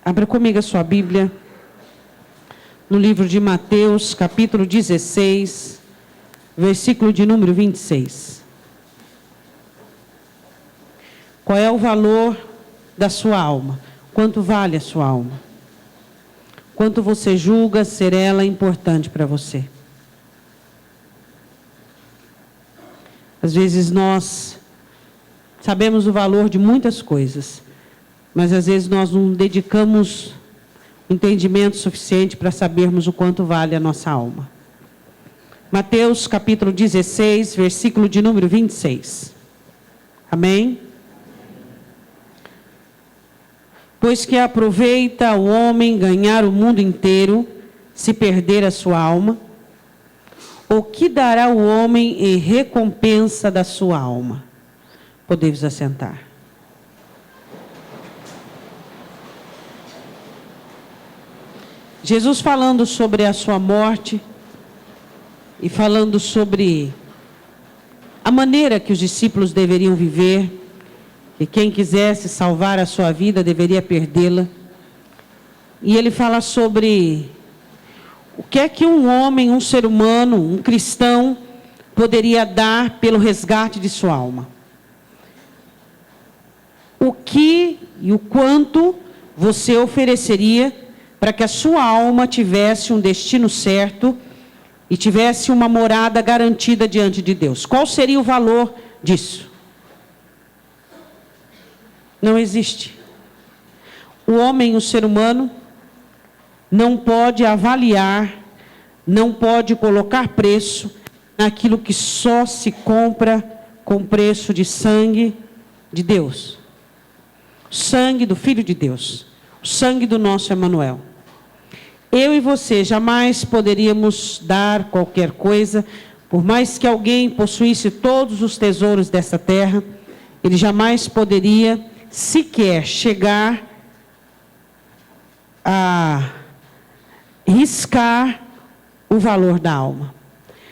Abra comigo a sua Bíblia, no livro de Mateus, capítulo 16, versículo de número 26. Qual é o valor da sua alma? Quanto vale a sua alma? Quanto você julga ser ela importante para você? Às vezes nós sabemos o valor de muitas coisas, mas às vezes nós não dedicamos entendimento suficiente para sabermos o quanto vale a nossa alma. Mateus capítulo 16, versículo de número 26. Amém? Pois que aproveita o homem ganhar o mundo inteiro, se perder a sua alma? Ou que dará o homem em recompensa da sua alma? Podemos assentar. Jesus falando sobre a sua morte e falando sobre a maneira que os discípulos deveriam viver, que quem quisesse salvar a sua vida deveria perdê-la. E ele fala sobre o que é que um homem, um ser humano, um cristão poderia dar pelo resgate de sua alma. O que e o quanto você ofereceria para que a sua alma tivesse um destino certo e tivesse uma morada garantida diante de Deus? Qual seria o valor disso? Não existe. O homem, o ser humano, não pode avaliar, não pode colocar preço naquilo que só se compra com preço de sangue de Deus. O sangue do Filho de Deus. O sangue do nosso Emanuel. Eu e você jamais poderíamos dar qualquer coisa, por mais que alguém possuísse todos os tesouros dessa terra, ele jamais poderia sequer chegar a riscar o valor da alma.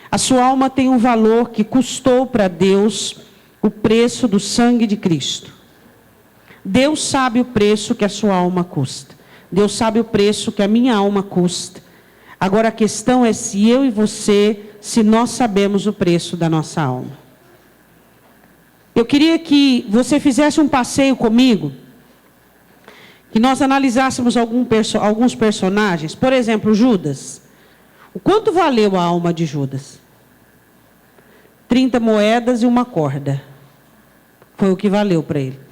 A sua alma tem um valor que custou para Deus o preço do sangue de Cristo. Deus sabe o preço que a sua alma custa. Deus sabe o preço que a minha alma custa. Agora a questão é se eu e você, se nós sabemos o preço da nossa alma. Eu queria que você fizesse um passeio comigo, que nós analisássemos alguns personagens. Por exemplo, Judas. O quanto valeu a alma de Judas? 30 moedas e uma corda. Foi o que valeu para ele.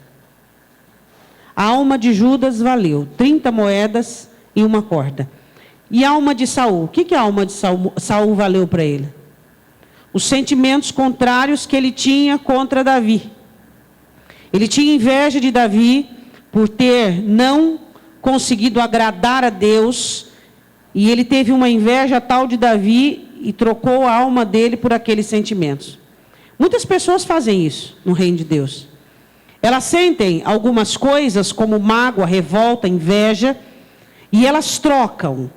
A alma de Judas valeu 30 moedas e uma corda. E a alma de Saul? O que a alma de Saul valeu para ele? Os sentimentos contrários que ele tinha contra Davi. Ele tinha inveja de Davi por ter não conseguido agradar a Deus. E ele teve uma inveja tal de Davi e trocou a alma dele por aqueles sentimentos. Muitas pessoas fazem isso no reino de Deus. Elas sentem algumas coisas como mágoa, revolta, inveja, e elas trocam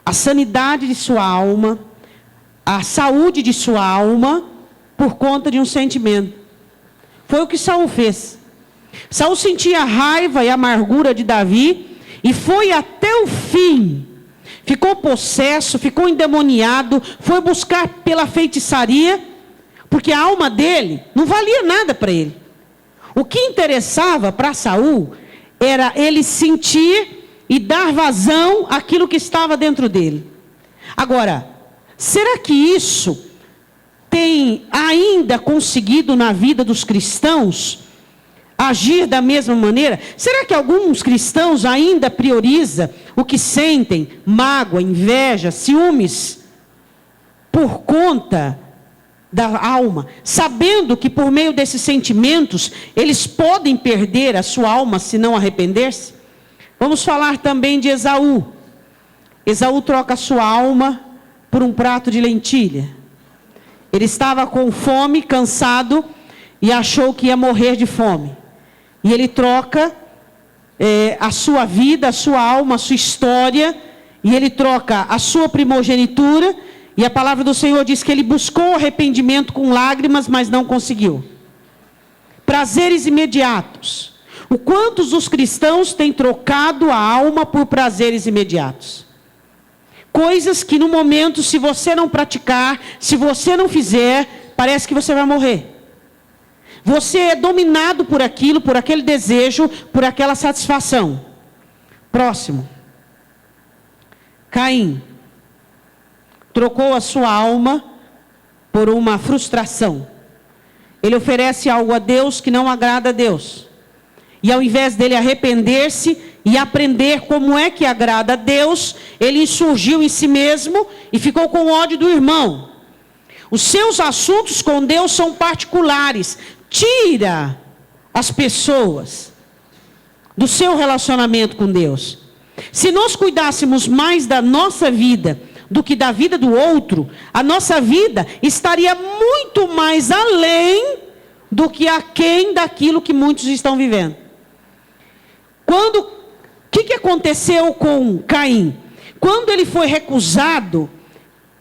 a sanidade de sua alma, a saúde de sua alma, por conta de um sentimento. Foi o que Saul fez. Saul sentia a raiva e a amargura de Davi, e foi até o fim. Ficou possesso, ficou endemoniado, foi buscar pela feitiçaria, porque a alma dele não valia nada para ele. O que interessava para Saul era ele sentir e dar vazão àquilo que estava dentro dele. Agora, será que isso tem ainda conseguido na vida dos cristãos agir da mesma maneira? Será que alguns cristãos ainda priorizam o que sentem, mágoa, inveja, ciúmes, por conta da alma, sabendo que por meio desses sentimentos eles podem perder a sua alma se não arrepender-se? Vamos falar também de Esaú. Esaú troca a sua alma por um prato de lentilha. Ele estava com fome, cansado, e achou que ia morrer de fome. E ele troca a sua vida, a sua alma, a sua história, e ele troca a sua primogenitura. E a palavra do Senhor diz que ele buscou arrependimento com lágrimas, mas não conseguiu. Prazeres imediatos. O quantos os cristãos têm trocado a alma por prazeres imediatos? Coisas que no momento, se você não praticar, se você não fizer, parece que você vai morrer. Você é dominado por aquilo, por aquele desejo, por aquela satisfação. Próximo. Caim trocou a sua alma por uma frustração. Ele oferece algo a Deus que não agrada a Deus. E ao invés dele arrepender-se e aprender como é que agrada a Deus, ele insurgiu em si mesmo e ficou com ódio do irmão. Os seus assuntos com Deus são particulares. Tira as pessoas do seu relacionamento com Deus. Se nós cuidássemos mais da nossa vida do que da vida do outro, a nossa vida estaria muito mais além do que aquém daquilo que muitos estão vivendo. O que aconteceu com Caim? Quando ele foi recusado,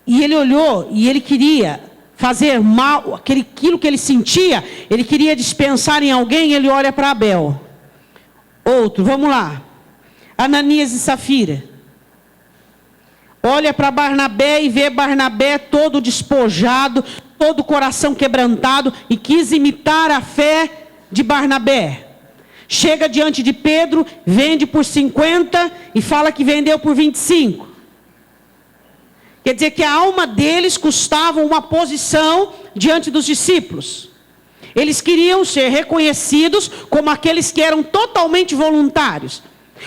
e ele olhou, e ele queria fazer mal, aquilo que ele sentia, ele queria dispensar em alguém, ele olha para Abel. Outro, vamos lá. Ananias e Safira. Olha para Barnabé e vê Barnabé todo despojado, todo o coração quebrantado, e quis imitar a fé de Barnabé. Chega diante de Pedro, vende por 50 e fala que vendeu por 25. Quer dizer que a alma deles custava uma posição diante dos discípulos. Eles queriam ser reconhecidos como aqueles que eram totalmente voluntários.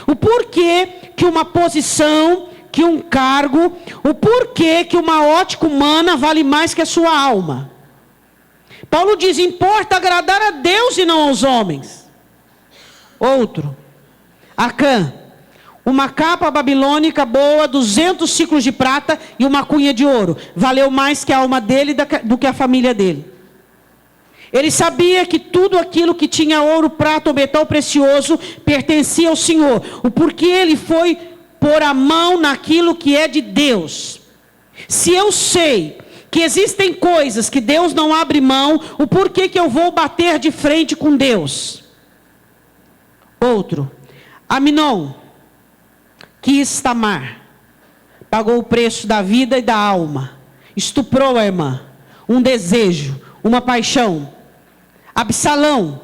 O porquê que uma posição, que um cargo, o porquê que uma ótica humana vale mais que a sua alma. Paulo diz, importa agradar a Deus e não aos homens. Outro, Acã, uma capa babilônica boa, 200 ciclos de prata e uma cunha de ouro. Valeu mais que a alma dele do que a família dele. Ele sabia que tudo aquilo que tinha ouro, prata ou metal precioso pertencia ao Senhor. O porquê ele foi pôr a mão naquilo que é de Deus. Se eu sei que existem coisas que Deus não abre mão, o porquê que eu vou bater de frente com Deus? Outro, Aminon, quis Tamar, pagou o preço da vida e da alma, estuprou a irmã, um desejo, uma paixão. Absalão,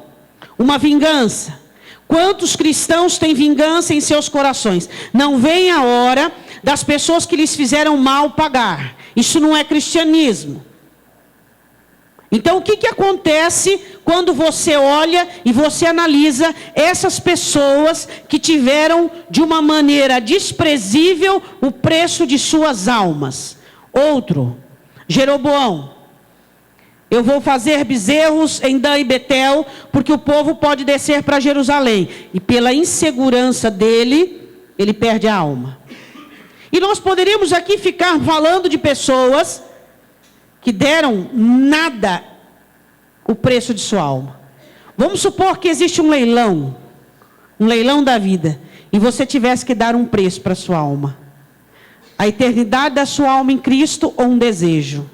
uma vingança. Quantos cristãos têm vingança em seus corações? Não vem a hora das pessoas que lhes fizeram mal pagar. Isso não é cristianismo. Então o que acontece quando você olha e você analisa essas pessoas que tiveram de uma maneira desprezível o preço de suas almas? Outro, Jeroboão. Eu vou fazer bezerros em Dan e Betel, porque o povo pode descer para Jerusalém. E pela insegurança dele, ele perde a alma. E nós poderíamos aqui ficar falando de pessoas que deram nada o preço de sua alma. Vamos supor que existe um leilão da vida, e você tivesse que dar um preço para a sua alma. A eternidade da sua alma em Cristo ou um desejo?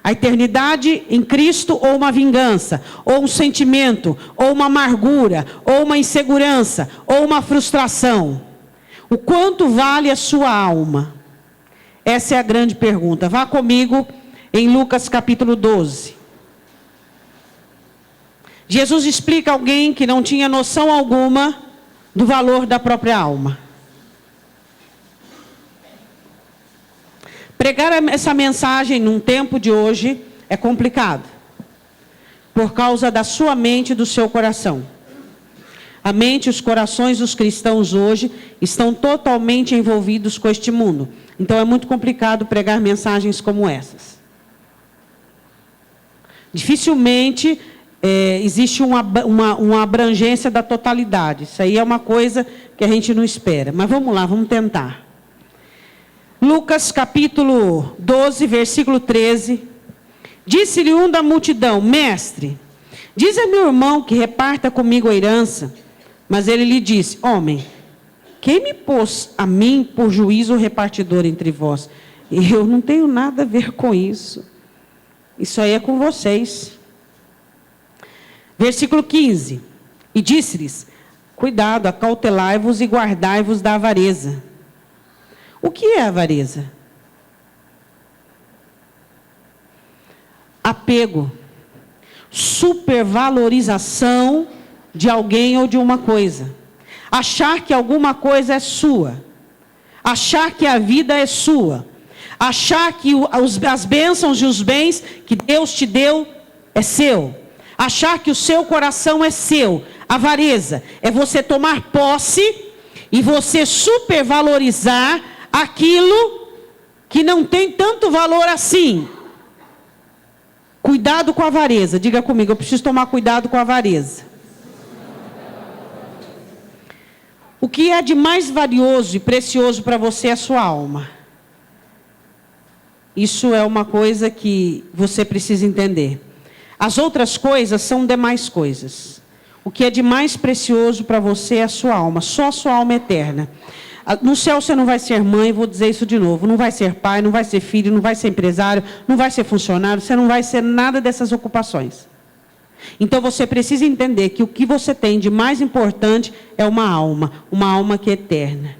A eternidade em Cristo ou uma vingança, ou um sentimento, ou uma amargura, ou uma insegurança, ou uma frustração? O quanto vale a sua alma? Essa é a grande pergunta. Vá comigo em Lucas capítulo 12. Jesus explica a alguém que não tinha noção alguma do valor da própria alma. Pregar essa mensagem num tempo de hoje é complicado, por causa da sua mente e do seu coração. A mente e os corações dos cristãos hoje estão totalmente envolvidos com este mundo. Então é muito complicado pregar mensagens como essas. Dificilmente existe uma abrangência da totalidade. Isso aí é uma coisa que a gente não espera. Mas vamos lá, vamos tentar. Lucas capítulo 12, versículo 13. Disse-lhe um da multidão: Mestre, diz a meu irmão que reparta comigo a herança. Mas ele lhe disse: Homem, quem me pôs a mim por juiz ou repartidor entre vós? Eu não tenho nada a ver com isso. Isso aí é com vocês. Versículo 15. E disse-lhes: Cuidado, acautelai-vos e guardai-vos da avareza. O que é avareza? Apego, supervalorização de alguém ou de uma coisa. Achar que alguma coisa é sua. Achar que a vida é sua. Achar que as bênçãos e os bens que Deus te deu é seu. Achar que o seu coração é seu. Avareza é você tomar posse e você supervalorizar aquilo que não tem tanto valor assim. Cuidado com a avareza. Diga comigo, eu preciso tomar cuidado com a avareza. O que é de mais valioso e precioso para você é a sua alma. Isso é uma coisa que você precisa entender. As outras coisas são demais coisas. O que é de mais precioso para você é a sua alma. Só a sua alma é eterna. No céu você não vai ser mãe, vou dizer isso de novo. Não vai ser pai, não vai ser filho, não vai ser empresário, não vai ser funcionário. Você não vai ser nada dessas ocupações. Então você precisa entender que o que você tem de mais importante é uma alma que é eterna.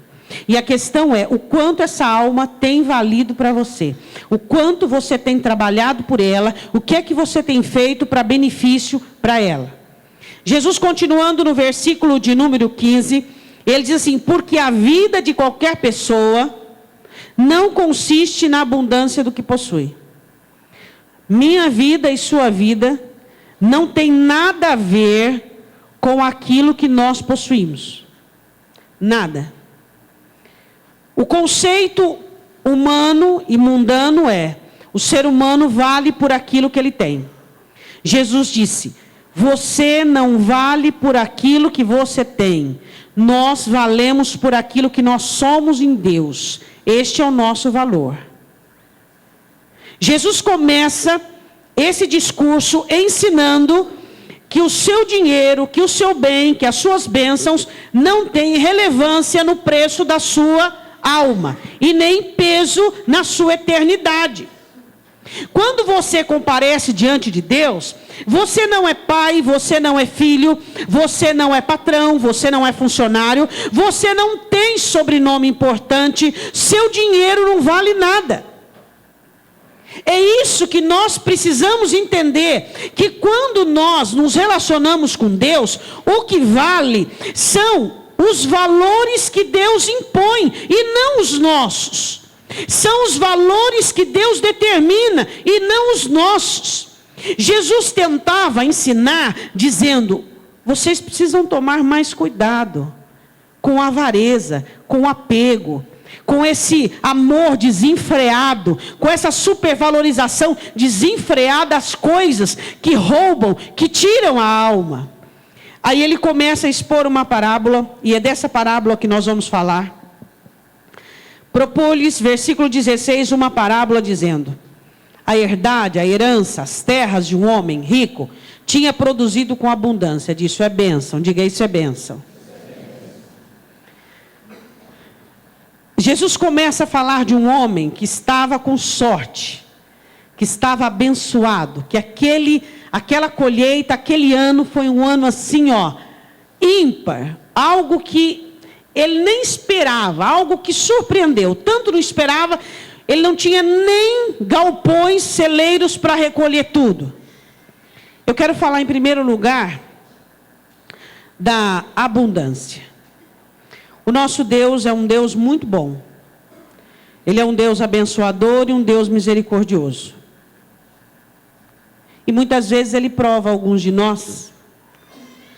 E a questão é o quanto essa alma tem valido para você. O quanto você tem trabalhado por ela, o que é que você tem feito para benefício para ela. Jesus, continuando no versículo de número 15, ele diz assim: porque a vida de qualquer pessoa não consiste na abundância do que possui. Minha vida e sua vida não tem nada a ver com aquilo que nós possuímos. Nada. O conceito humano e mundano é: o ser humano vale por aquilo que ele tem. Jesus disse: você não vale por aquilo que você tem. Nós valemos por aquilo que nós somos em Deus. Este é o nosso valor. Jesus começa esse discurso ensinando que o seu dinheiro, que o seu bem, que as suas bênçãos não têm relevância no preço da sua alma e nem peso na sua eternidade. Quando você comparece diante de Deus, você não é pai, você não é filho, você não é patrão, você não é funcionário, você não tem sobrenome importante, seu dinheiro não vale nada. É isso que nós precisamos entender, que quando nós nos relacionamos com Deus, o que vale são os valores que Deus impõe e não os nossos. São os valores que Deus determina e não os nossos. Jesus tentava ensinar dizendo: vocês precisam tomar mais cuidado com a avareza, com o apego, com esse amor desenfreado, com essa supervalorização desenfreada às coisas que roubam, que tiram a alma. Aí ele começa a expor uma parábola, e é dessa parábola que nós vamos falar. Propôs-lhes, versículo 16, uma parábola dizendo: a herdade, a herança, as terras de um homem rico tinha produzido com abundância. Disso é bênção, diga isso é bênção. Jesus começa a falar de um homem que estava com sorte, que estava abençoado, que aquela colheita, aquele ano foi um ano assim, ímpar, algo que ele nem esperava, algo que surpreendeu. Tanto não esperava, ele não tinha nem galpões, celeiros para recolher tudo. Eu quero falar em primeiro lugar da abundância. O nosso Deus é um Deus muito bom. Ele é um Deus abençoador e um Deus misericordioso. E muitas vezes Ele prova alguns de nós,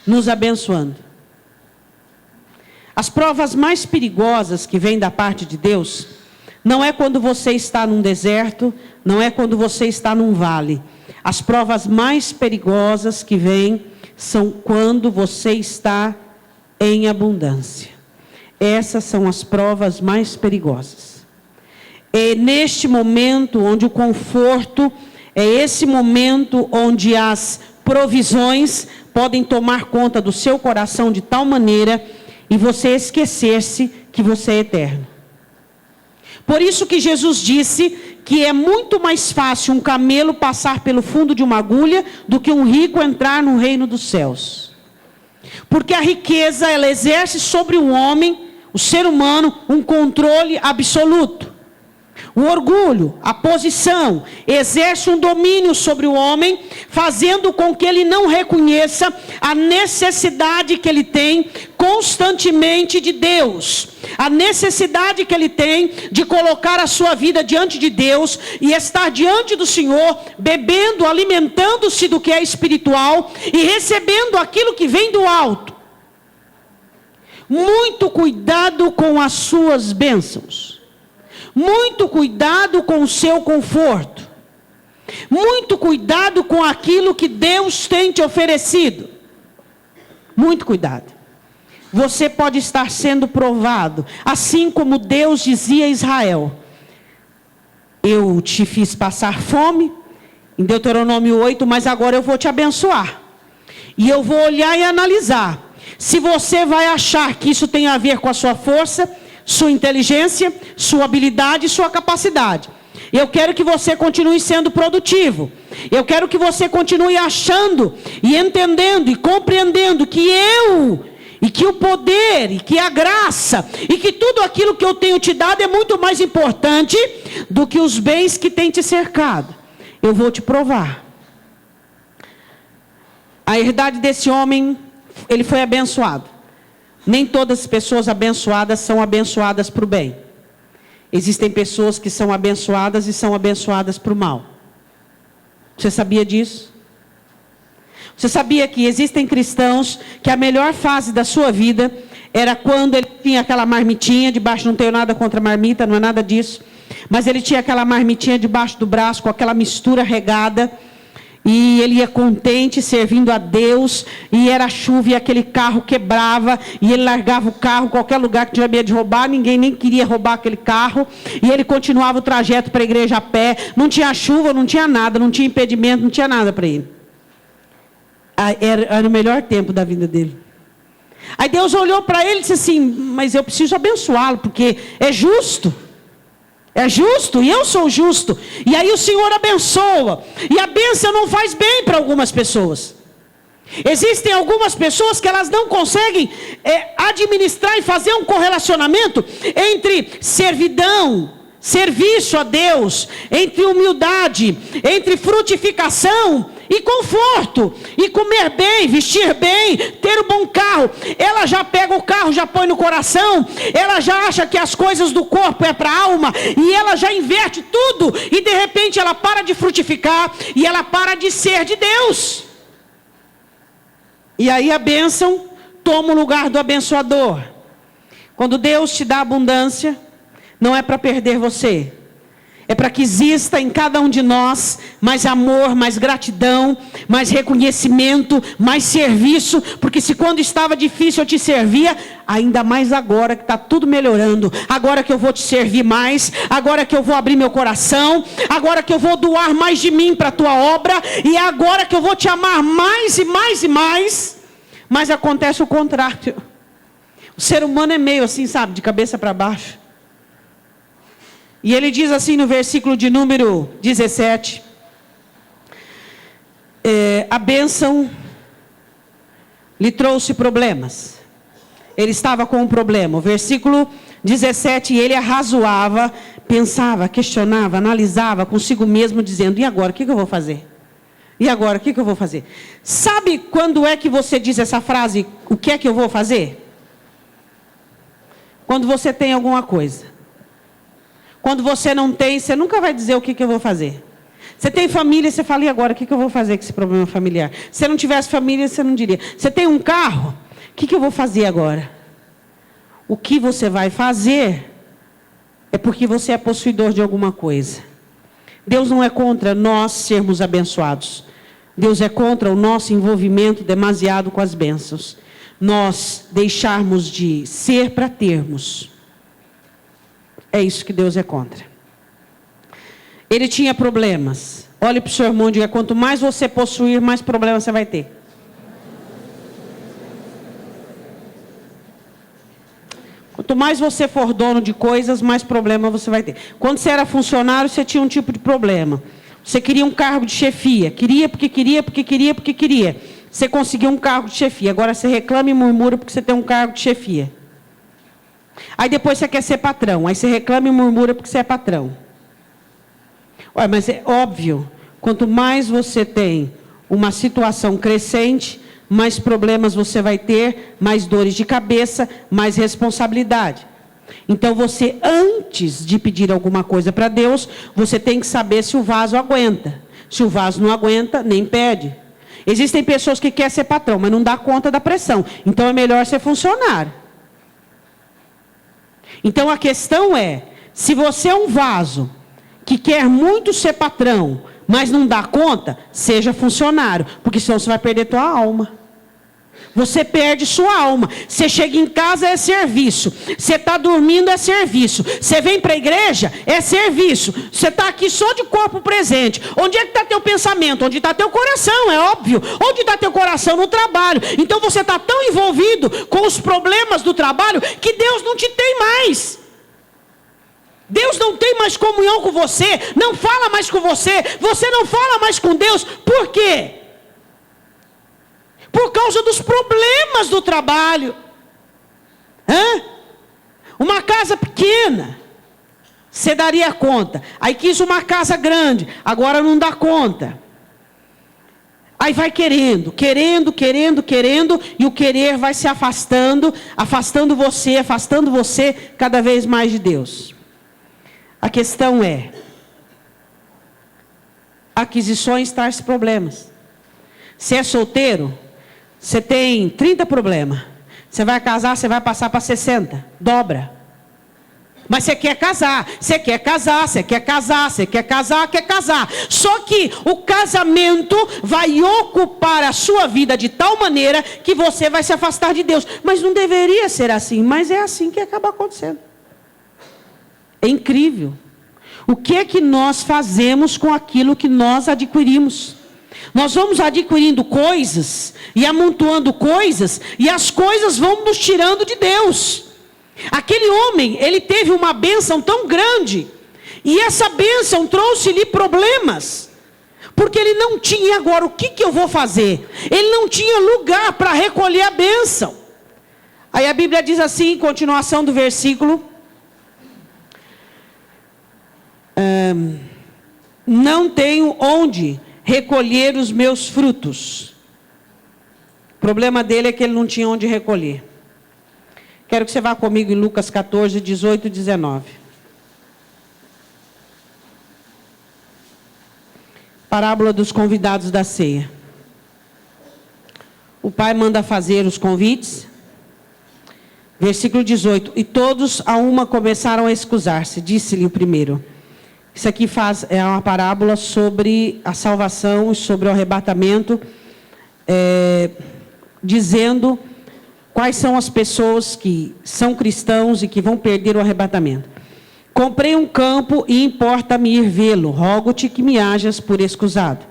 nos abençoando. As provas mais perigosas que vêm da parte de Deus, não é quando você está num deserto, não é quando você está num vale. As provas mais perigosas que vêm são quando você está em abundância. Essas são as provas mais perigosas. É neste momento onde o conforto, é esse momento onde as provisões podem tomar conta do seu coração de tal maneira e você esquecer-se que você é eterno. Por isso que Jesus disse que é muito mais fácil um camelo passar pelo fundo de uma agulha do que um rico entrar no reino dos céus. Porque a riqueza, ela exerce sobre o homem, o ser humano, um controle absoluto. O orgulho, a posição, exerce um domínio sobre o homem, fazendo com que ele não reconheça a necessidade que ele tem constantemente de Deus. A necessidade que ele tem de colocar a sua vida diante de Deus e estar diante do Senhor, bebendo, alimentando-se do que é espiritual e recebendo aquilo que vem do alto. Muito cuidado com as suas bênçãos. Muito cuidado com o seu conforto. Muito cuidado com aquilo que Deus tem te oferecido. Muito cuidado. Você pode estar sendo provado, assim como Deus dizia a Israel: eu te fiz passar fome, em Deuteronômio 8, mas agora eu vou te abençoar. E eu vou olhar e analisar. Se você vai achar que isso tem a ver com a sua força, sua inteligência, sua habilidade e sua capacidade. Eu quero que você continue sendo produtivo. Eu quero que você continue achando e entendendo e compreendendo que e que o poder, e que a graça, e que tudo aquilo que eu tenho te dado é muito mais importante do que os bens que tem te cercado. Eu vou te provar. A herdade desse homem, ele foi abençoado. Nem todas as pessoas abençoadas são abençoadas para o bem. Existem pessoas que são abençoadas e são abençoadas para o mal. Você sabia disso? Você sabia que existem cristãos que a melhor fase da sua vida era quando ele tinha aquela marmitinha debaixo, não tenho nada contra marmita, não é nada disso, mas ele tinha aquela marmitinha debaixo do braço, com aquela mistura regada, e ele ia contente servindo a Deus, e era chuva e aquele carro quebrava, e ele largava o carro, qualquer lugar que tinha medo de roubar, ninguém nem queria roubar aquele carro, e ele continuava o trajeto para a igreja a pé, não tinha chuva, não tinha nada, não tinha impedimento, não tinha nada para ele. Era o melhor tempo da vida dele. Aí Deus olhou para ele e disse assim: mas eu preciso abençoá-lo, porque é justo. É justo, e eu sou justo. E aí o Senhor abençoa. E a bênção não faz bem para algumas pessoas. Existem algumas pessoas que elas não conseguem administrar e fazer um correlacionamento entre servidão, serviço a Deus, entre humildade, entre frutificação e conforto, e comer bem, vestir bem, ter um bom carro. Ela já pega o carro, já põe no coração, ela já acha que as coisas do corpo é para a alma, e ela já inverte tudo, e de repente ela para de frutificar, e ela para de ser de Deus. E aí a bênção toma o lugar do abençoador. Quando Deus te dá abundância, não é para perder você. É para que exista em cada um de nós mais amor, mais gratidão, mais reconhecimento, mais serviço. Porque se quando estava difícil eu te servia, ainda mais agora que está tudo melhorando. Agora que eu vou te servir mais, agora que eu vou abrir meu coração, agora que eu vou doar mais de mim para a tua obra, e agora que eu vou te amar mais e mais e mais. Mas acontece o contrário. O ser humano é meio assim, sabe, de cabeça para baixo. E ele diz assim no versículo de número 17. A bênção lhe trouxe problemas. Ele estava com um problema. O versículo 17, ele arrazoava, pensava, questionava, analisava consigo mesmo, dizendo: e agora, o que eu vou fazer? E agora, o que eu vou fazer? Sabe quando é que você diz essa frase, o que é que eu vou fazer? Quando você tem alguma coisa. Quando você não tem, você nunca vai dizer o que eu vou fazer. Você tem família, você fala: e agora, o que eu vou fazer com esse problema familiar? Se não tivesse família, você não diria. Você tem um carro, o que eu vou fazer agora? O que você vai fazer é porque você é possuidor de alguma coisa. Deus não é contra nós sermos abençoados. Deus é contra o nosso envolvimento demasiado com as bênçãos. Nós deixarmos de ser para termos. É isso que Deus é contra. Ele tinha problemas. Olhe para o seu irmão e diga: quanto mais você possuir, mais problemas você vai ter. Quanto mais você for dono de coisas, mais problema você vai ter. Quando você era funcionário, você tinha um tipo de problema. Você queria um cargo de chefia. Queria porque queria, porque queria, porque queria. você conseguiu um cargo de chefia. Agora você reclama e murmura porque você tem um cargo de chefia. Aí depois você quer ser patrão. Aí você reclama e murmura porque você é patrão. Olha, mas é óbvio, quanto mais você tem uma situação crescente, mais problemas você vai ter, mais dores de cabeça, mais responsabilidade. Então você, antes de pedir alguma coisa para Deus, você tem que saber se o vaso aguenta. Se o vaso não aguenta, nem pede. Existem pessoas que querem ser patrão, mas não dá conta da pressão. Então é melhor ser funcionário. Então a questão é, se você é um vaso que quer muito ser patrão, mas não dá conta, seja funcionário, porque senão você vai perder tua alma. Você perde sua alma. Você chega em casa, é serviço. Você está dormindo, é serviço. Você vem para a igreja, é serviço. Você está aqui só de corpo presente. Onde é que está teu pensamento? Onde está teu coração? É óbvio. Onde está teu coração? No trabalho. Então você está tão envolvido com os problemas do trabalho que Deus não te tem mais. Deus não tem mais comunhão com você. Não fala mais com você. Você não fala mais com Deus. Por quê? Por causa dos problemas do trabalho. Uma casa pequena, você daria conta. Aí quis uma casa grande, agora não dá conta. Aí vai querendo, e o querer vai se afastando afastando você cada vez mais de Deus. A questão é, aquisições traz problemas. Se é solteiro, você tem 30 problemas. Você vai casar, você vai passar para 60. Dobra. Mas você quer casar. Só que o casamento vai ocupar a sua vida de tal maneira que você vai se afastar de Deus. Mas não deveria ser assim. Mas é assim que acaba acontecendo. É incrível. O que é que nós fazemos com aquilo que nós adquirimos? Nós vamos adquirindo coisas e amontoando coisas, e as coisas vão nos tirando de Deus. Aquele homem, ele teve uma bênção tão grande, e essa bênção trouxe-lhe problemas, porque ele não tinha agora, o que eu vou fazer? Ele não tinha lugar para recolher a bênção. Aí a Bíblia diz assim, continuação do versículo, não tenho onde recolher os meus frutos. O problema dele é que ele não tinha onde recolher. Quero que você vá comigo em Lucas 14, 18 e 19. Parábola dos convidados da ceia. O pai manda fazer os convites. Versículo 18. E todos a uma começaram a excusar-se. Disse-lhe o primeiro. Isso aqui é uma parábola sobre a salvação e sobre o arrebatamento, dizendo quais são as pessoas que são cristãos e que vão perder o arrebatamento. Comprei um campo e importa-me ir vê-lo, rogo-te que me hajas por escusado.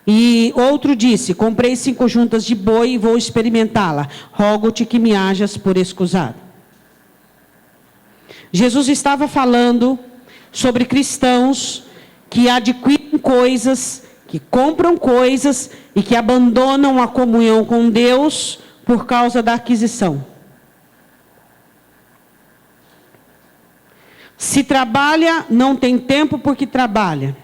E outro disse, comprei 5 juntas de boi e vou experimentá-la, rogo-te que me hajas por escusado. Jesus estava falando sobre cristãos que adquirem coisas, que compram coisas e que abandonam a comunhão com Deus por causa da aquisição. Se trabalha, não tem tempo porque trabalha.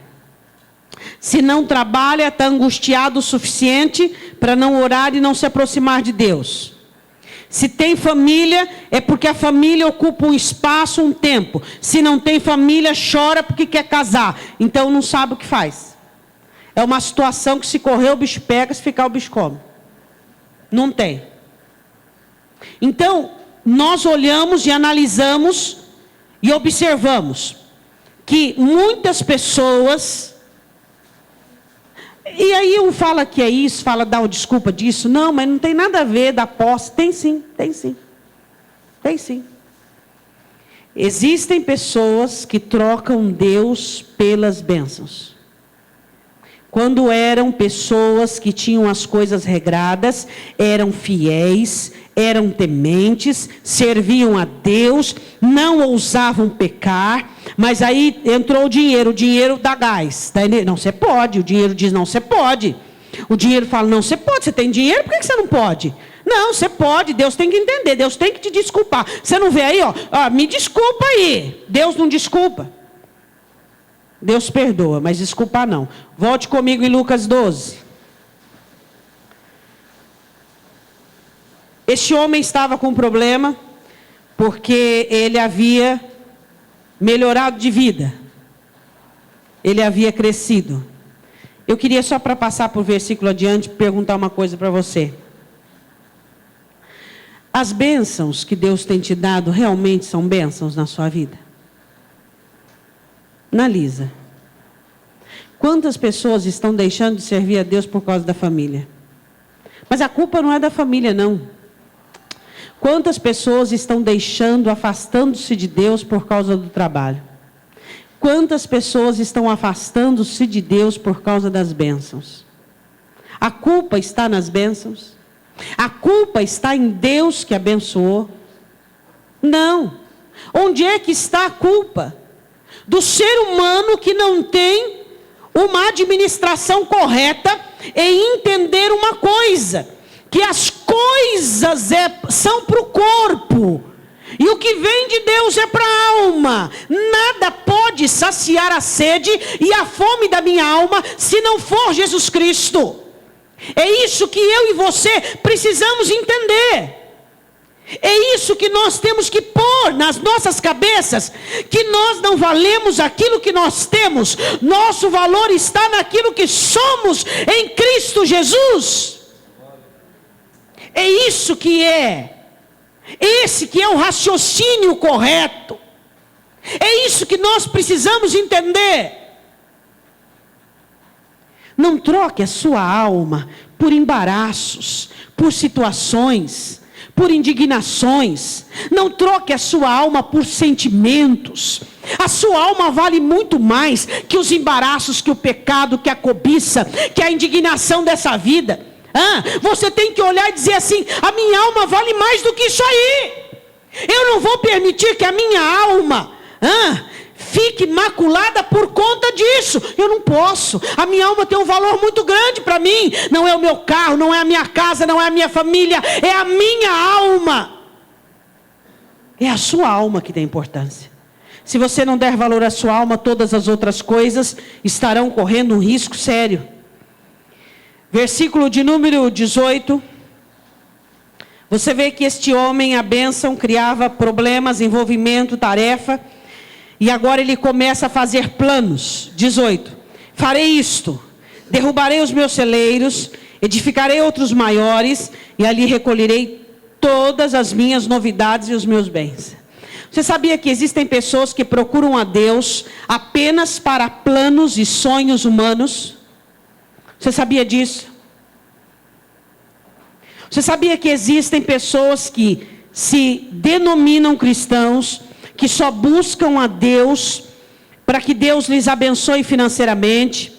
Se não trabalha, está angustiado o suficiente para não orar e não se aproximar de Deus. Se tem família, é porque a família ocupa um espaço, um tempo. Se não tem família, chora porque quer casar. Então não sabe o que faz. É uma situação que se correr o bicho pega, se ficar o bicho come. Não tem. Então, nós olhamos e analisamos e observamos que muitas pessoas... E aí um fala que é isso, dá uma desculpa disso. Não, mas não tem nada a ver da posse. Tem sim. Tem sim. Existem pessoas que trocam Deus pelas bênçãos. Quando eram pessoas que tinham as coisas regradas, eram fiéis, eram tementes, serviam a Deus, não ousavam pecar, mas aí entrou o dinheiro dá gás. Não, você pode, o dinheiro diz não, você pode. O dinheiro fala, não, você pode, você tem dinheiro, por que você não pode? Não, você pode, Deus tem que entender, Deus tem que te desculpar. Você não vê aí, me desculpa aí. Deus não desculpa. Deus perdoa, mas desculpar não. Volte comigo em Lucas 12. Este homem estava com um problema, porque ele havia melhorado de vida. Ele havia crescido. Eu queria só para passar por versículo adiante, perguntar uma coisa para você. As bênçãos que Deus tem te dado realmente são bênçãos na sua vida? Analisa. Quantas pessoas estão deixando de servir a Deus por causa da família? Mas a culpa não é da família, não. Quantas pessoas estão deixando, afastando-se de Deus por causa do trabalho? Quantas pessoas estão afastando-se de Deus por causa das bênçãos? A culpa está nas bênçãos? A culpa está em Deus que abençoou? Não. Onde é que está a culpa? Do ser humano que não tem uma administração correta em entender uma coisa, que as coisas são para o corpo, e o que vem de Deus é para a alma. Nada pode saciar a sede e a fome da minha alma, se não for Jesus Cristo. É isso que eu e você precisamos entender. É isso que nós temos que pôr nas nossas cabeças, que nós não valemos aquilo que nós temos. Nosso valor está naquilo que somos em Cristo Jesus. É isso que é. Esse que é o raciocínio correto. É isso que nós precisamos entender. Não troque a sua alma por embaraços, por situações, por indignações. Não troque a sua alma por sentimentos. A sua alma vale muito mais que os embaraços, que o pecado, que a cobiça, que a indignação dessa vida. Você tem que olhar e dizer assim: a minha alma vale mais do que isso aí. Eu não vou permitir que a minha alma fique maculada por conta disso. Eu não posso. A minha alma tem um valor muito grande para mim. Não é o meu carro, não é a minha casa, não é a minha família, é a minha alma. É a sua alma que tem importância. Se você não der valor à sua alma, todas as outras coisas estarão correndo um risco sério. Versículo de número 18. Você vê que este homem, a bênção, criava problemas, envolvimento, tarefa. E agora ele começa a fazer planos. 18. Farei isto. Derrubarei os meus celeiros. Edificarei outros maiores. E ali recolherei todas as minhas novidades e os meus bens. Você sabia que existem pessoas que procuram a Deus apenas para planos e sonhos humanos? Você sabia disso? Você sabia que existem pessoas que se denominam cristãos, que só buscam a Deus para que Deus lhes abençoe financeiramente,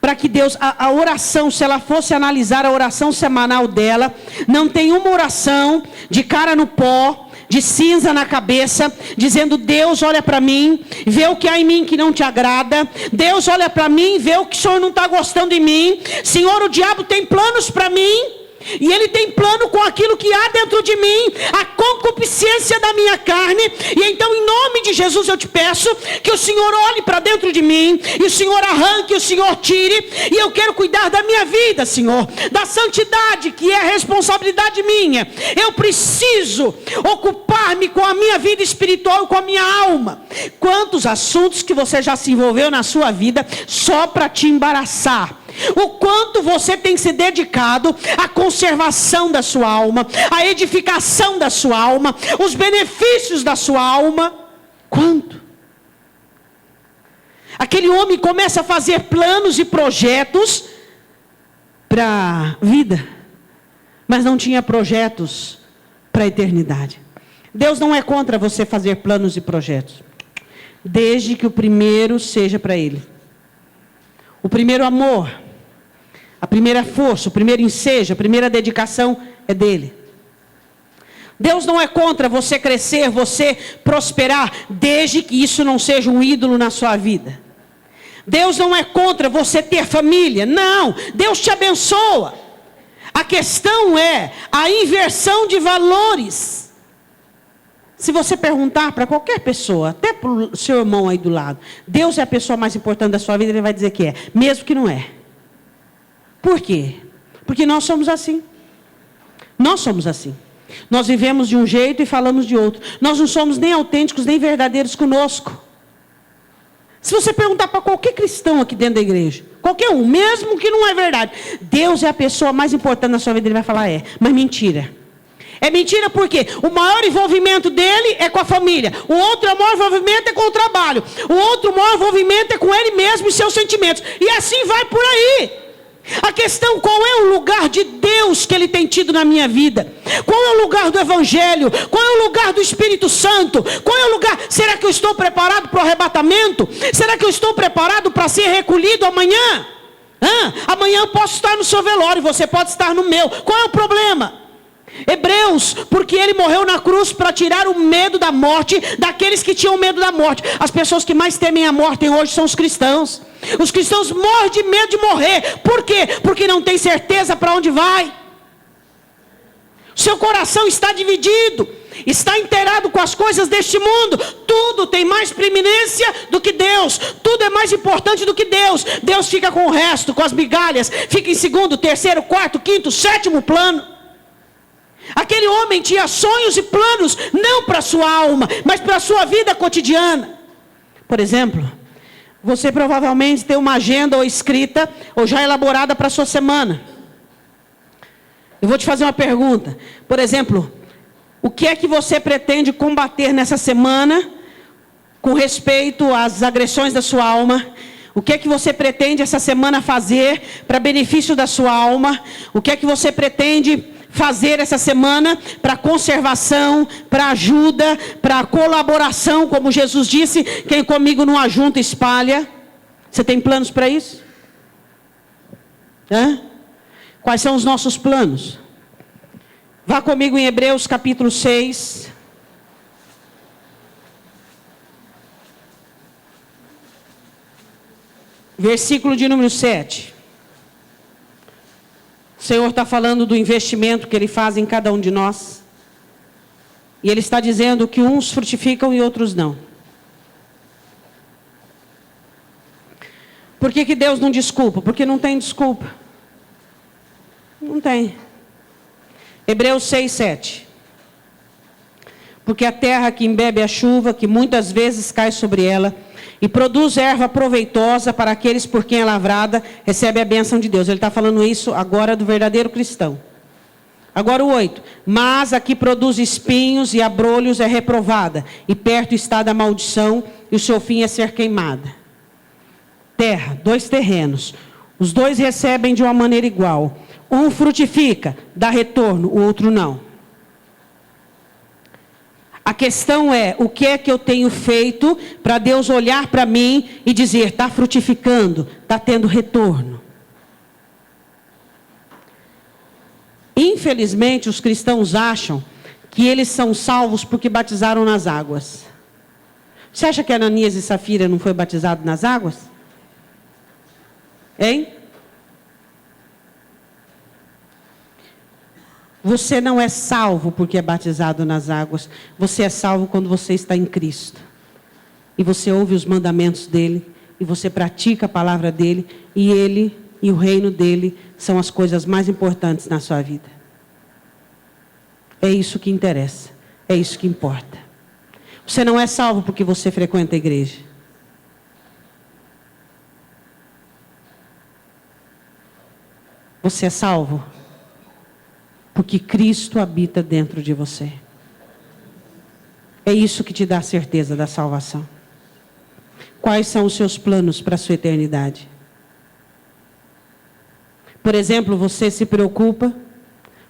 para que Deus, a oração, se ela fosse analisar a oração semanal dela, não tem uma oração de cara no pó, de cinza na cabeça, dizendo: Deus, olha para mim, vê o que há em mim que não te agrada. Deus, olha para mim, vê o que o Senhor não está gostando em mim. Senhor, o diabo tem planos para mim, e ele tem plano com aquilo que há dentro de mim, a concupiscência da minha carne. E então, em nome de Jesus, eu te peço que o Senhor olhe para dentro de mim, e o Senhor arranque, o Senhor tire. E eu quero cuidar da minha vida, Senhor, da santidade, que é responsabilidade minha. Eu preciso ocupar-me com a minha vida espiritual, com a minha alma. Quantos assuntos que você já se envolveu na sua vida só para te embaraçar? O quanto você tem se dedicado à conservação da sua alma, à edificação da sua alma, os benefícios da sua alma? Quanto? Aquele homem começa a fazer planos e projetos para a vida, mas não tinha projetos para a eternidade. Deus não é contra você fazer planos e projetos, desde que o primeiro seja para Ele. O primeiro amor, a primeira força, o primeiro ensejo, a primeira dedicação é dele. Deus não é contra você crescer, você prosperar, desde que isso não seja um ídolo na sua vida. Deus não é contra você ter família. Não, Deus te abençoa. A questão é a inversão de valores. Se você perguntar para qualquer pessoa, até para o seu irmão aí do lado, Deus é a pessoa mais importante da sua vida, ele vai dizer que é, mesmo que não é. Por quê? Porque nós somos assim. Nós somos assim. Nós vivemos de um jeito e falamos de outro. Nós não somos nem autênticos, nem verdadeiros conosco. Se você perguntar para qualquer cristão aqui dentro da igreja, qualquer um, mesmo que não é verdade, Deus é a pessoa mais importante na sua vida, ele vai falar mas mentira. É mentira porque o maior envolvimento dele é com a família. O outro maior envolvimento é com o trabalho. O outro maior envolvimento é com ele mesmo e seus sentimentos. E assim vai por aí. A questão, qual é o lugar de Deus que ele tem tido na minha vida? Qual é o lugar do Evangelho? Qual é o lugar do Espírito Santo? Qual é o lugar? Será que eu estou preparado para o arrebatamento? Será que eu estou preparado para ser recolhido amanhã? Amanhã eu posso estar no seu velório, você pode estar no meu. Qual é o problema? Hebreus, porque ele morreu na cruz para tirar o medo da morte daqueles que tinham medo da morte. As pessoas que mais temem a morte hoje são os cristãos. Os cristãos morrem de medo de morrer. Por quê? Porque não tem certeza para onde vai. Seu coração está dividido, está inteirado com as coisas deste mundo. Tudo tem mais preeminência do que Deus. Tudo é mais importante do que Deus. Deus fica com o resto, com as migalhas. Fica em segundo, terceiro, quarto, quinto, sétimo plano. Aquele homem tinha sonhos e planos, não para a sua alma, mas para a sua vida cotidiana. Por exemplo, você provavelmente tem uma agenda ou escrita, ou já elaborada para a sua semana. Eu vou te fazer uma pergunta. Por exemplo, o que é que você pretende combater nessa semana, com respeito às agressões da sua alma? O que é que você pretende essa semana fazer para benefício da sua alma? O que é que você pretende fazer essa semana para conservação, para ajuda, para colaboração, como Jesus disse, quem comigo não ajunta, espalha. Você tem planos para isso? Quais são os nossos planos? Vá comigo em Hebreus capítulo 6. Versículo de número 7. O Senhor está falando do investimento que Ele faz em cada um de nós. E Ele está dizendo que uns frutificam e outros não. Por que Deus não desculpa? Porque não tem desculpa. Não tem. Hebreus 6, 7. Porque a terra que embebe a chuva, que muitas vezes cai sobre ela, e produz erva proveitosa para aqueles por quem é lavrada, recebe a bênção de Deus. Ele está falando isso agora do verdadeiro cristão. Agora o 8. Mas a que produz espinhos e abrolhos é reprovada, e perto está da maldição, e o seu fim é ser queimada. Terra, 2 terrenos. Os 2 recebem de uma maneira igual. Um frutifica, dá retorno, o outro não. A questão é, o que é que eu tenho feito para Deus olhar para mim e dizer, está frutificando, está tendo retorno. Infelizmente, os cristãos acham que eles são salvos porque batizaram nas águas. Você acha que Ananias e Safira não foi batizado nas águas? Hein? Você não é salvo porque é batizado nas águas. Você é salvo quando você está em Cristo. E você ouve os mandamentos dEle. E você pratica a palavra dEle. E Ele e o reino dEle são as coisas mais importantes na sua vida. É isso que interessa. É isso que importa. Você não é salvo porque você frequenta a igreja. Você é salvo porque Cristo habita dentro de você. É isso que te dá a certeza da salvação. Quais são os seus planos para a sua eternidade? Por exemplo, você se preocupa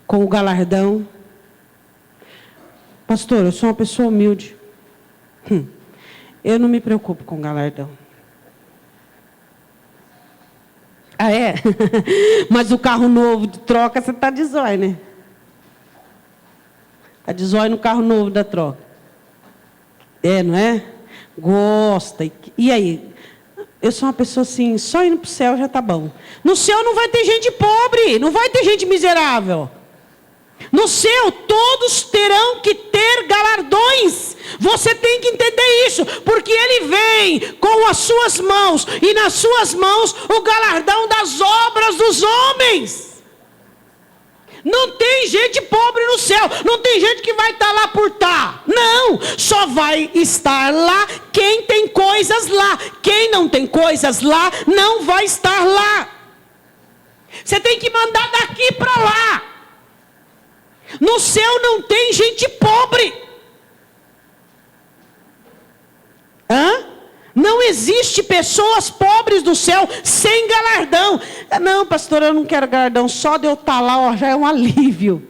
com o galardão. Pastor, eu sou uma pessoa humilde. Eu não me preocupo com galardão. Ah, é? Mas o carro novo de troca, você está de zóio, né? Está de zóio no carro novo da troca. É, não é? Gosta. E aí? eu sou uma pessoa assim, só indo para o céu já está bom. No céu não vai ter gente pobre, não vai ter gente miserável. No céu todos terão que ter galardões. Você tem que entender isso, porque Ele vem com as suas mãos, e nas suas mãos o galardão das obras dos homens. Não tem gente pobre no céu, não tem gente que vai estar lá por estar. Não, só vai estar lá quem tem coisas lá. Quem não tem coisas lá, não vai estar lá. Você tem que mandar daqui para lá. No céu não tem gente pobre. Não existe pessoas pobres do céu sem galardão. Não, pastor, eu não quero galardão. Só de eu estar lá, já é um alívio.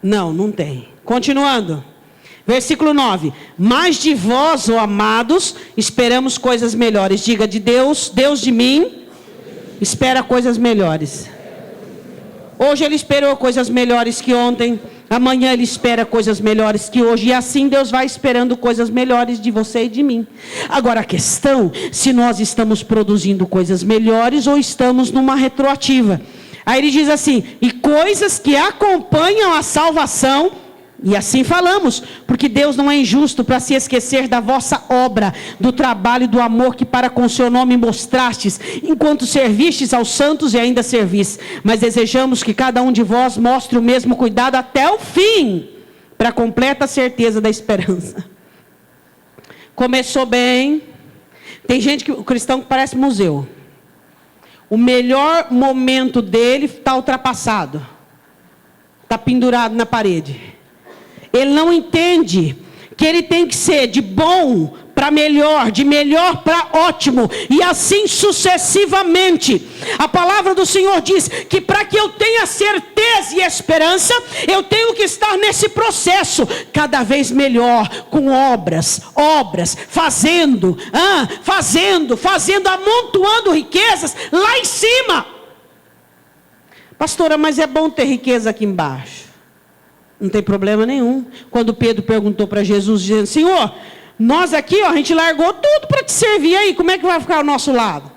Não tem. Continuando. Versículo 9. Mas de vós, ó amados, esperamos coisas melhores. Diga, de Deus, Deus de mim, espera coisas melhores. Hoje Ele esperou coisas melhores que ontem. Amanhã Ele espera coisas melhores que hoje. E assim Deus vai esperando coisas melhores de você e de mim. Agora a questão, se nós estamos produzindo coisas melhores ou estamos numa retroativa. Aí ele diz assim, e coisas que acompanham a salvação. E assim falamos, porque Deus não é injusto para se esquecer da vossa obra, do trabalho e do amor que para com o seu nome mostrastes, enquanto servistes aos santos e ainda servis. Mas desejamos que cada um de vós mostre o mesmo cuidado até o fim, para a completa certeza da esperança. Começou bem. Tem gente, o cristão que parece museu. O melhor momento dele está ultrapassado. Está pendurado na parede. Ele não entende que ele tem que ser de bom para melhor, de melhor para ótimo, e assim sucessivamente. A palavra do Senhor diz que para que eu tenha certeza e esperança, eu tenho que estar nesse processo, cada vez melhor, com obras, fazendo, amontoando riquezas lá em cima. Pastora, mas é bom ter riqueza aqui embaixo. Não tem problema nenhum. Quando Pedro perguntou para Jesus, dizendo, Senhor, nós aqui, a gente largou tudo para te servir aí, como é que vai ficar ao nosso lado?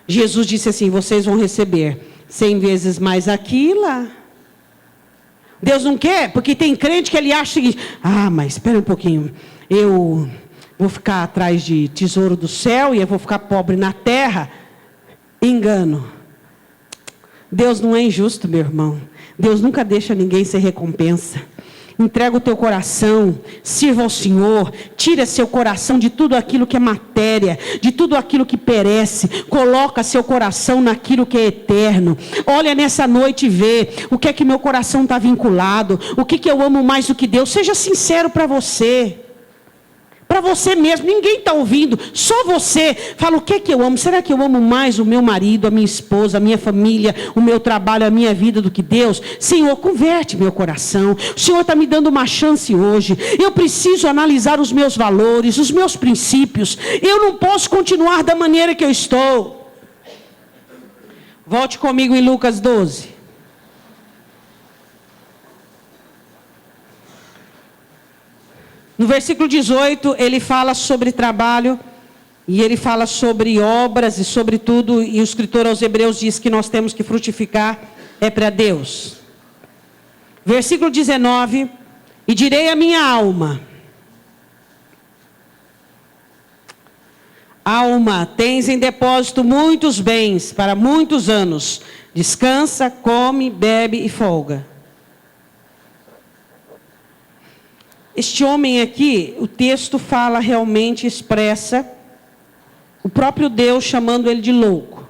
Jesus disse assim, vocês vão receber 100 vezes mais aqui e lá. Deus não quer, porque tem crente que ele acha o seguinte, mas espera um pouquinho, eu vou ficar atrás de tesouro do céu e eu vou ficar pobre na terra. Engano. Deus não é injusto, meu irmão. Deus nunca deixa ninguém sem recompensa. Entrega o teu coração, sirva ao Senhor, tira seu coração de tudo aquilo que é matéria, de tudo aquilo que perece, coloca seu coração naquilo que é eterno. Olha nessa noite e vê o que é que meu coração está vinculado, o que eu amo mais do que Deus. Seja sincero para você mesmo, ninguém está ouvindo, só você. Fala, o que é que eu amo? Será que eu amo mais o meu marido, a minha esposa, a minha família, o meu trabalho, a minha vida do que Deus? Senhor, converte meu coração. O Senhor está me dando uma chance hoje. Eu preciso analisar os meus valores, os meus princípios. Eu não posso continuar da maneira que eu estou. Volte comigo em Lucas 12. No versículo 18, ele fala sobre trabalho, e ele fala sobre obras e sobre tudo, e o escritor aos Hebreus diz que nós temos que frutificar, é para Deus. Versículo 19, e direi à minha alma, alma, tens em depósito muitos bens para muitos anos, descansa, come, bebe e folga. Este homem aqui, o texto fala realmente, expressa o próprio Deus chamando ele de louco.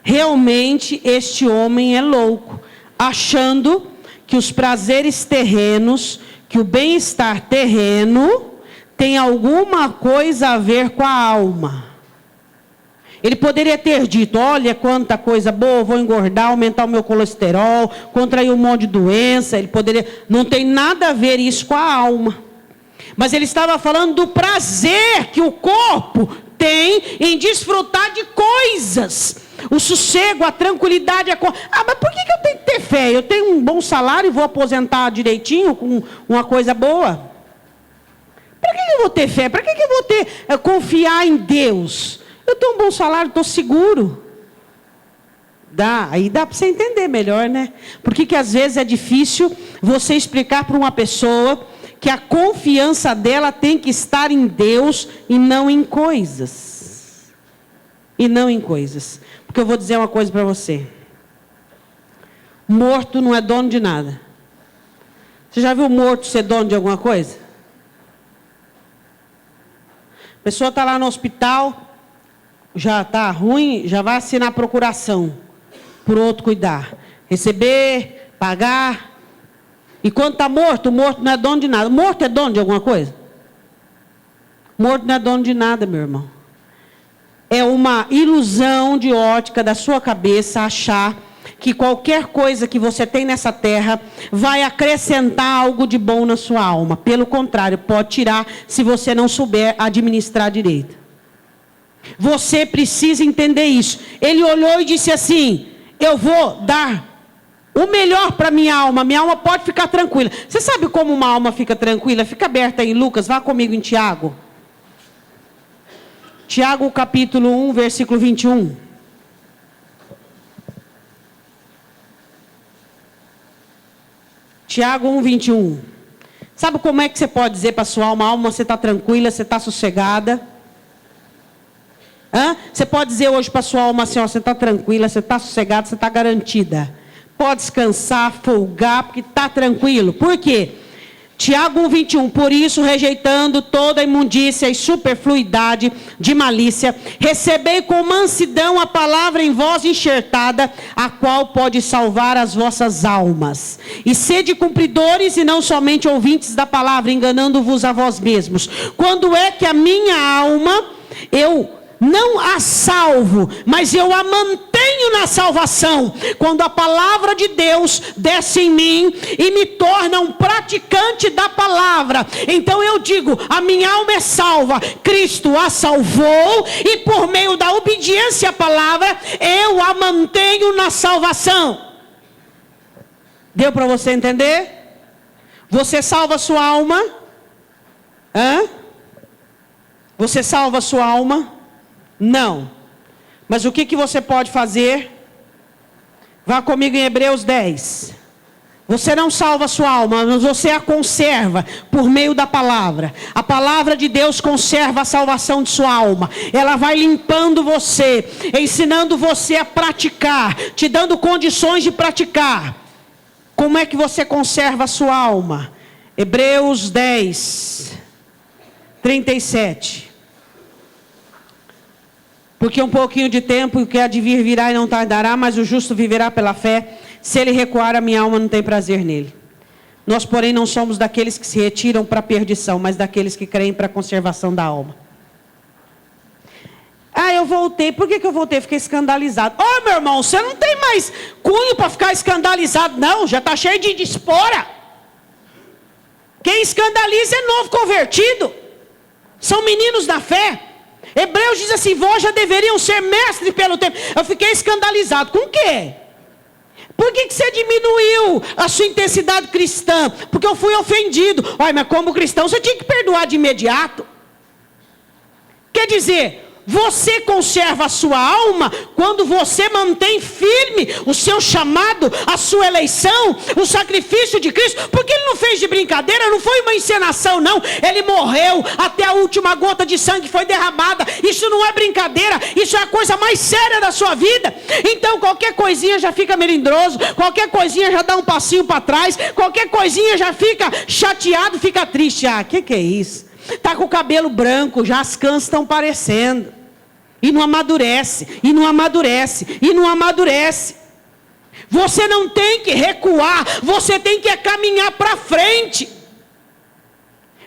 Realmente este homem é louco, achando que os prazeres terrenos, que o bem-estar terreno tem alguma coisa a ver com a alma. Ele poderia ter dito, olha quanta coisa boa, vou engordar, aumentar o meu colesterol, contrair um monte de doença. Ele poderia, não tem nada a ver isso com a alma. Mas ele estava falando do prazer que o corpo tem em desfrutar de coisas. O sossego, a tranquilidade. Mas por que eu tenho que ter fé? Eu tenho um bom salário e vou aposentar direitinho com uma coisa boa. Por que eu vou ter fé? Para que eu vou confiar em Deus? Eu tenho um bom salário, estou seguro. Aí dá para você entender melhor, né? Porque que às vezes é difícil você explicar para uma pessoa que a confiança dela tem que estar em Deus e não em coisas. E não em coisas. Porque eu vou dizer uma coisa para você. Morto não é dono de nada. Você já viu morto ser dono de alguma coisa? A pessoa está lá no hospital, já está ruim, já vai assinar procuração por outro cuidar. Receber, pagar. E quando está morto, o morto não é dono de nada. Morto é dono de alguma coisa? Morto não é dono de nada, meu irmão. É uma ilusão de ótica da sua cabeça achar que qualquer coisa que você tem nessa terra vai acrescentar algo de bom na sua alma. Pelo contrário, pode tirar se você não souber administrar direito. Você precisa entender isso. Ele olhou e disse assim: eu vou dar o melhor para minha alma pode ficar tranquila. Você sabe como uma alma fica tranquila? Fica aberta em Lucas, vá comigo em Tiago. Tiago capítulo 1, versículo 21. Tiago 1, 21. Sabe como é que você pode dizer para a sua alma, você está tranquila, você está sossegada? Você pode dizer hoje para a sua alma assim, você está tranquila, você está sossegada, você está garantida. Pode descansar, folgar, porque está tranquilo. Por quê? Tiago 1, 21. Por isso, rejeitando toda imundícia e superfluidade de malícia, recebei com mansidão a palavra em vós enxertada, a qual pode salvar as vossas almas. E sede cumpridores e não somente ouvintes da palavra, enganando-vos a vós mesmos. Quando é que a minha alma, eu não a salvo, mas eu a mantenho na salvação, quando a palavra de Deus desce em mim e me torna um praticante da palavra. Então eu digo, a minha alma é salva, Cristo a salvou, e por meio da obediência à palavra, eu a mantenho na salvação. Deu para você entender? Você salva a sua alma? Você salva a sua alma? Não. Mas o que você pode fazer? Vá comigo em Hebreus 10. Você não salva a sua alma, mas você a conserva por meio da palavra. A palavra de Deus conserva a salvação de sua alma. Ela vai limpando você, ensinando você a praticar, te dando condições de praticar. Como é que você conserva a sua alma? Hebreus 10, 37. Porque um pouquinho de tempo, o que há de vir virá e não tardará, mas o justo viverá pela fé. Se ele recuar, a minha alma não tem prazer nele. Nós, porém, não somos daqueles que se retiram para a perdição, mas daqueles que creem para a conservação da alma. Eu voltei. Por que eu voltei? Fiquei escandalizado. Meu irmão, você não tem mais cunho para ficar escandalizado, não. Já está cheio de espora. Quem escandaliza é novo convertido. São meninos da fé. Hebreus diz assim, vós já deveriam ser mestres pelo tempo. Eu fiquei escandalizado. Com o quê? Por que você diminuiu a sua intensidade cristã? Porque eu fui ofendido. Mas como cristão você tinha que perdoar de imediato. Quer dizer, você conserva a sua alma quando você mantém firme o seu chamado, a sua eleição, o sacrifício de Cristo. Porque ele não fez de brincadeira, não foi uma encenação, não. Ele morreu, até a última gota de sangue foi derramada. Isso não é brincadeira, isso é a coisa mais séria da sua vida. Então qualquer coisinha já fica melindroso, qualquer coisinha já dá um passinho para trás, qualquer coisinha já fica chateado, fica triste. Que é isso? Está com o cabelo branco, já as cãs estão parecendo. E não amadurece, e não amadurece, e não amadurece. Você não tem que recuar, você tem que caminhar para frente.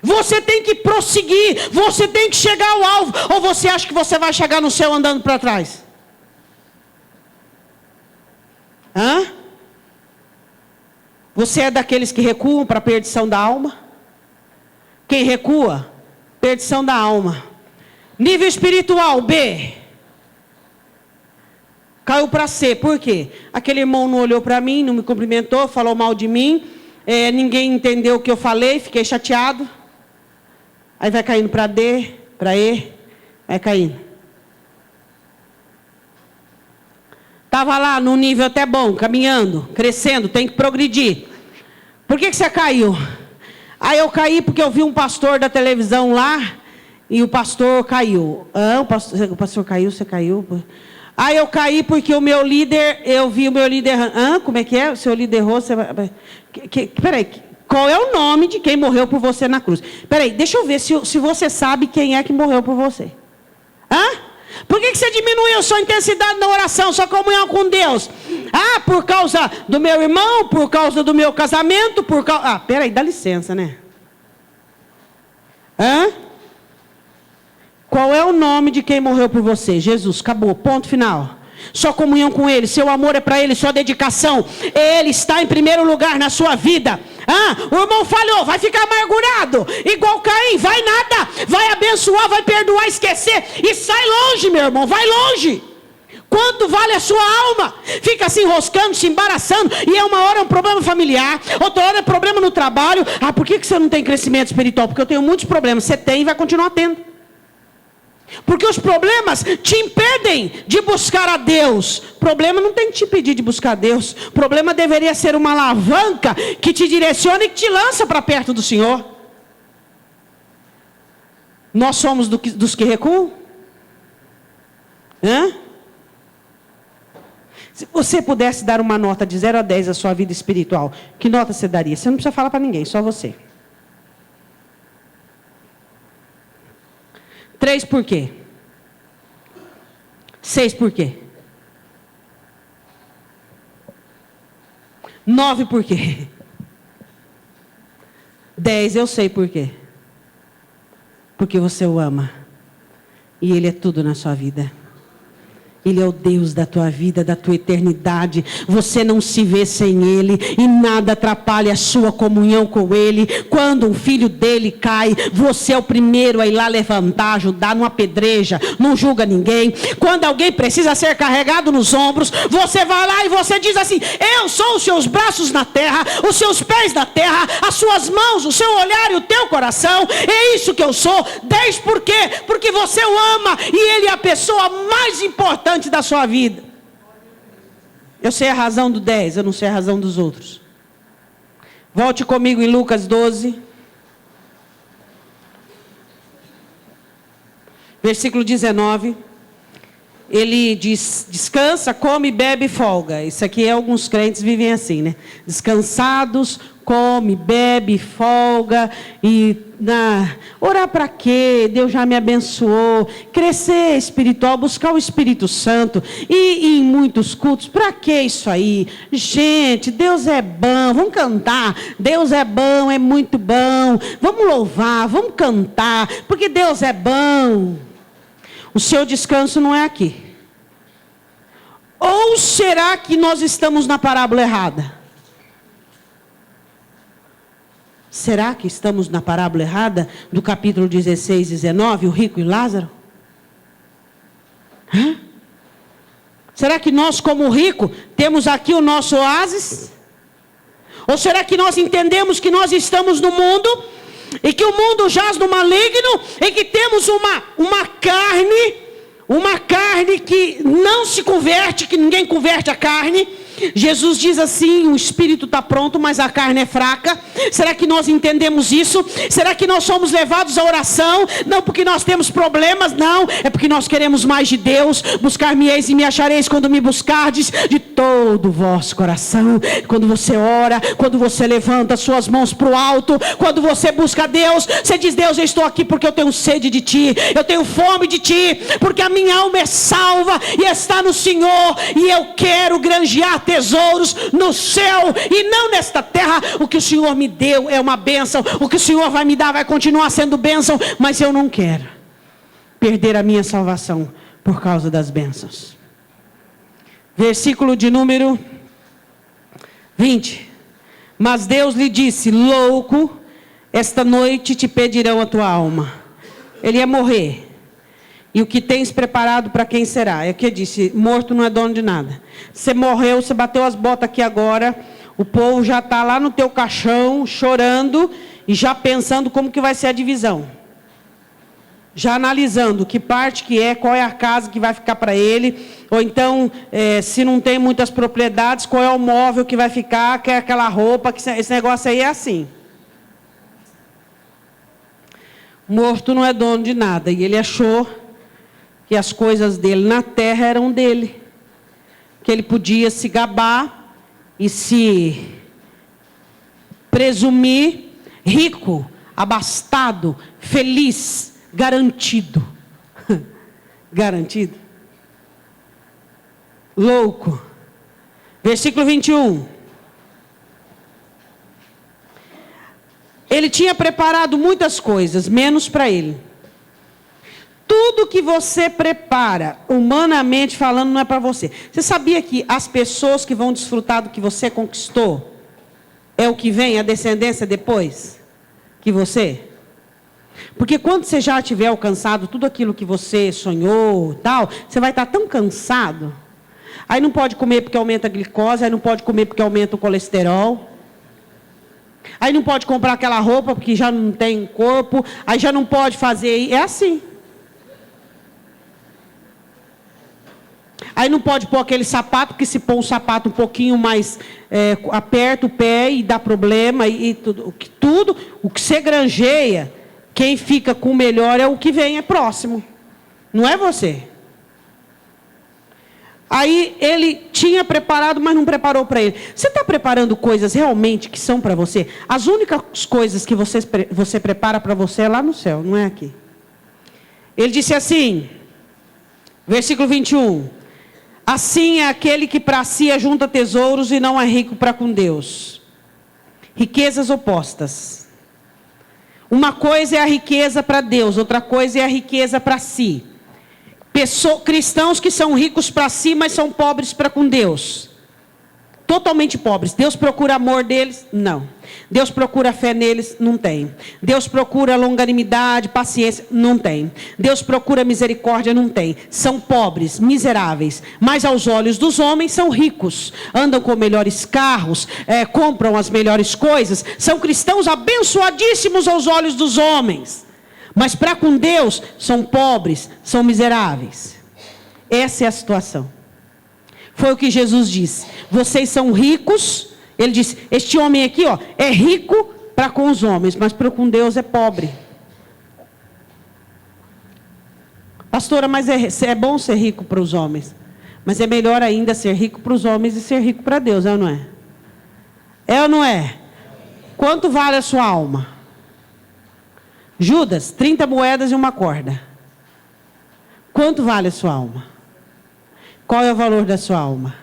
Você tem que prosseguir, você tem que chegar ao alvo. Ou você acha que você vai chegar no céu andando para trás? Você é daqueles que recuam para a perdição da alma? Quem recua? Perdição da alma. Nível espiritual, B. Caiu para C. Por quê? Aquele irmão não olhou para mim, não me cumprimentou, falou mal de mim. Ninguém entendeu o que eu falei, fiquei chateado. Aí vai caindo para D, para E, vai caindo. Estava lá num nível até bom, caminhando, crescendo, tem que progredir. Por que você caiu? Aí eu caí porque eu vi um pastor da televisão lá, e o pastor caiu. O pastor caiu, você caiu? Aí eu caí porque o meu líder, eu vi o meu líder... Como é que é? O seu líder errou, você vai... Peraí, qual é o nome de quem morreu por você na cruz? Peraí, deixa eu ver se você sabe quem é que morreu por você. Por que você diminuiu sua intensidade na oração, sua comunhão com Deus? Por causa do meu irmão, por causa do meu casamento, por causa... peraí, dá licença, né? Qual é o nome de quem morreu por você? Jesus, acabou, ponto final. Sua comunhão com Ele, seu amor é para Ele, sua dedicação. Ele está em primeiro lugar na sua vida. O irmão falhou, vai ficar amargurado, igual Caim, vai nada, vai abençoar, vai perdoar, esquecer, e sai longe, meu irmão, vai longe. Quanto vale a sua alma? Fica se enroscando, se embaraçando, e uma hora é um problema familiar, outra hora é problema no trabalho. Por que você não tem crescimento espiritual? Porque eu tenho muitos problemas. Você tem e vai continuar tendo. Porque os problemas te impedem de buscar a Deus. Problema não tem que te impedir de buscar a Deus. Problema deveria ser uma alavanca que te direciona e que te lança para perto do Senhor. Nós somos dos que recuam? Se você pudesse dar uma nota de 0 a 10 à sua vida espiritual, que nota você daria? Você não precisa falar para ninguém, só você. 3 por quê? 6 por quê? 9 por quê? 10 eu sei por quê. Porque você o ama. E Ele é tudo na sua vida. Ele é o Deus da tua vida, da tua eternidade. Você não se vê sem Ele, e nada atrapalha a sua comunhão com Ele. Quando um filho dele cai, você é o primeiro a ir lá levantar, ajudar, não apedreja, não julga ninguém. Quando alguém precisa ser carregado nos ombros, você vai lá e você diz assim: eu sou os seus braços na terra, os seus pés na terra, as suas mãos, o seu olhar e o teu coração. É isso que eu sou. 10 por quê? Porque você o ama, e Ele é a pessoa mais importante da sua vida. Eu sei a razão do 10, eu não sei a razão dos outros. Volte comigo em Lucas 12. Versículo 19. Ele diz: descansa, come, bebe e folga. Isso aqui alguns crentes vivem assim, né? Descansados, come, bebe, folga. Orar para quê? Deus já me abençoou. Crescer espiritual, buscar o Espírito Santo. E em muitos cultos, para que isso aí? Gente, Deus é bom, vamos cantar. Deus é bom, é muito bom. Vamos louvar, vamos cantar, porque Deus é bom. O seu descanso não é aqui. Ou será que nós estamos na parábola errada? Será que estamos na parábola errada do capítulo 16, 19, o rico e Lázaro? Será que nós, como rico, temos aqui o nosso oásis? Ou será que nós entendemos que nós estamos no mundo, e que o mundo jaz no maligno, e que temos uma carne que não se converte, que ninguém converte a carne? Jesus diz assim: o espírito está pronto, mas a carne é fraca. Será que nós entendemos isso? Será que nós somos levados à oração? Não porque nós temos problemas, não. É porque nós queremos mais de Deus. Buscar-me-eis e me achareis quando me buscardes de todo o vosso coração. Quando você ora, quando você levanta suas mãos para o alto, quando você busca Deus, você diz: Deus, eu estou aqui porque eu tenho sede de Ti, eu tenho fome de Ti, porque a minha alma é salva e está no Senhor, e eu quero granjear tesouros no céu e não nesta terra. O que o Senhor me deu é uma bênção, o que o Senhor vai me dar vai continuar sendo bênção, mas eu não quero perder a minha salvação por causa das bênçãos. Versículo de número 20. Mas Deus lhe disse: louco, esta noite te pedirão a tua alma. Ele ia morrer. E o que tens preparado para quem será? É o que disse: morto não é dono de nada. Você morreu, você bateu as botas aqui agora. O povo já está lá no teu caixão, chorando, e já pensando como que vai ser a divisão. já analisando que parte que é, qual é a casa que vai ficar para ele, ou então, se não tem muitas propriedades, qual é o móvel que vai ficar, que é aquela roupa, que esse negócio aí é assim. Morto não é dono de nada, e ele achou que as coisas dele na terra eram dele, que ele podia se gabar e se presumir rico, abastado, feliz, garantido. Garantido? Louco. Versículo 21. Ele tinha preparado muitas coisas, menos para ele. Tudo que você prepara, humanamente falando, não é para você. Você sabia que as pessoas que vão desfrutar do que você conquistou, é o que vem, a descendência depois que você? Porque quando você já tiver alcançado tudo aquilo que você sonhou, tal, você vai estar tão cansado. Aí não pode comer porque aumenta a glicose, aí não pode comer porque aumenta o colesterol. Aí não pode comprar aquela roupa porque já não tem corpo, aí já não pode fazer, é assim. Aí não pode pôr aquele sapato, porque se pôr um sapato um pouquinho mais, aperta o pé e dá problema, e tudo, o que você granjeia, quem fica com o melhor é o que vem, é próximo. Não é você. Aí ele tinha preparado, mas não preparou para ele. Você está preparando coisas realmente que são para você? As únicas coisas que você prepara para você é lá no céu, não é aqui. Ele disse assim, versículo 21. Assim é aquele que para si ajunta tesouros e não é rico para com Deus. Riquezas opostas. Uma coisa é a riqueza para Deus, outra coisa é a riqueza para si. Cristãos que são ricos para si, mas são pobres para com Deus. Totalmente pobres. Deus procura amor deles? Não. Deus procura fé neles? Não tem. Deus procura longanimidade, paciência? Não tem. Deus procura misericórdia? Não tem. São pobres, miseráveis, mas aos olhos dos homens são ricos. Andam com melhores carros, compram as melhores coisas. São cristãos abençoadíssimos aos olhos dos homens. Mas para com Deus, são pobres, são miseráveis. Essa é a situação. Foi o que Jesus disse. Vocês são ricos. Ele disse, este homem aqui, ó, é rico para com os homens, mas para com Deus é pobre. Pastora, mas é bom ser rico para os homens. Mas é melhor ainda ser rico para os homens e ser rico para Deus, é ou não é? É ou não é? Quanto vale a sua alma? Judas, 30 moedas e uma corda. Quanto vale a sua alma? Qual é o valor da sua alma?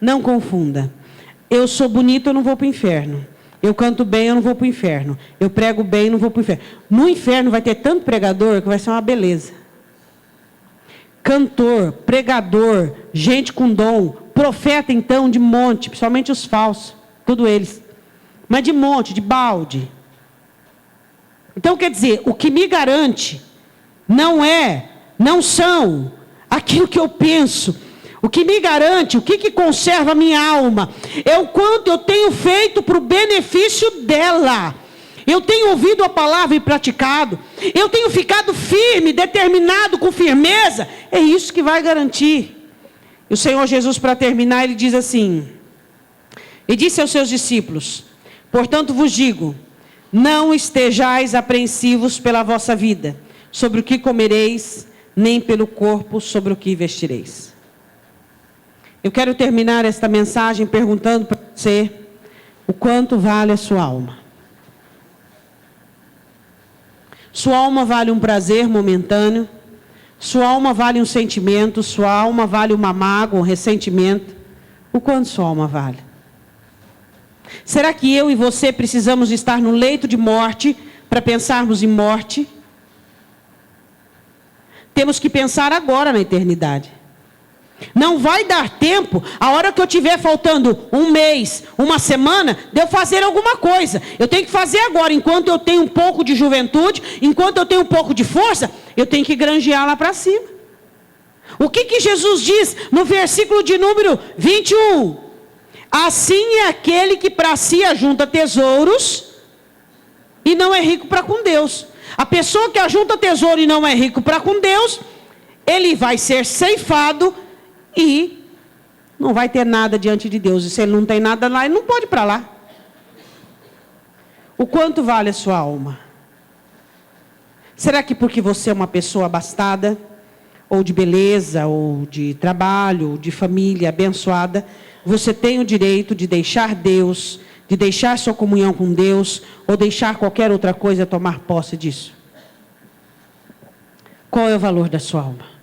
Não confunda. Eu sou bonito, eu não vou para o inferno. Eu canto bem, eu não vou para o inferno. Eu prego bem, eu não vou para o inferno. No inferno vai ter tanto pregador que vai ser uma beleza. Cantor, pregador, gente com dom, profeta então de monte, principalmente os falsos, tudo eles. Mas de monte, de balde. Então quer dizer, o que me garante não são aquilo que eu penso. O que me garante, o que conserva a minha alma, é o quanto eu tenho feito para o benefício dela. Eu tenho ouvido a palavra e praticado. Eu tenho ficado firme, determinado, com firmeza. É isso que vai garantir. E o Senhor Jesus, para terminar, ele diz assim, e disse aos seus discípulos, portanto vos digo, não estejais apreensivos pela vossa vida, sobre o que comereis, nem pelo corpo, sobre o que vestireis. Eu quero terminar esta mensagem perguntando para você, o quanto vale a sua alma? Sua alma vale um prazer momentâneo, sua alma vale um sentimento, sua alma vale uma mágoa, um ressentimento. O quanto sua alma vale? Será que eu e você precisamos estar no leito de morte para pensarmos em morte? Temos que pensar agora na eternidade. Não vai dar tempo, a hora que eu estiver faltando um mês, uma semana, de eu fazer alguma coisa. Eu tenho que fazer agora, enquanto eu tenho um pouco de juventude, enquanto eu tenho um pouco de força, eu tenho que granjear lá para cima. O que Jesus diz no versículo de número 21? Assim é aquele que para si ajunta tesouros e não é rico para com Deus. A pessoa que ajunta tesouro e não é rico para com Deus, ele vai ser ceifado e não vai ter nada diante de Deus. E se ele não tem nada lá, ele não pode ir para lá. O quanto vale a sua alma? Será que porque você é uma pessoa abastada, ou de beleza, ou de trabalho, ou de família abençoada, você tem o direito de deixar Deus, de deixar sua comunhão com Deus, ou deixar qualquer outra coisa tomar posse disso? Qual é o valor da sua alma?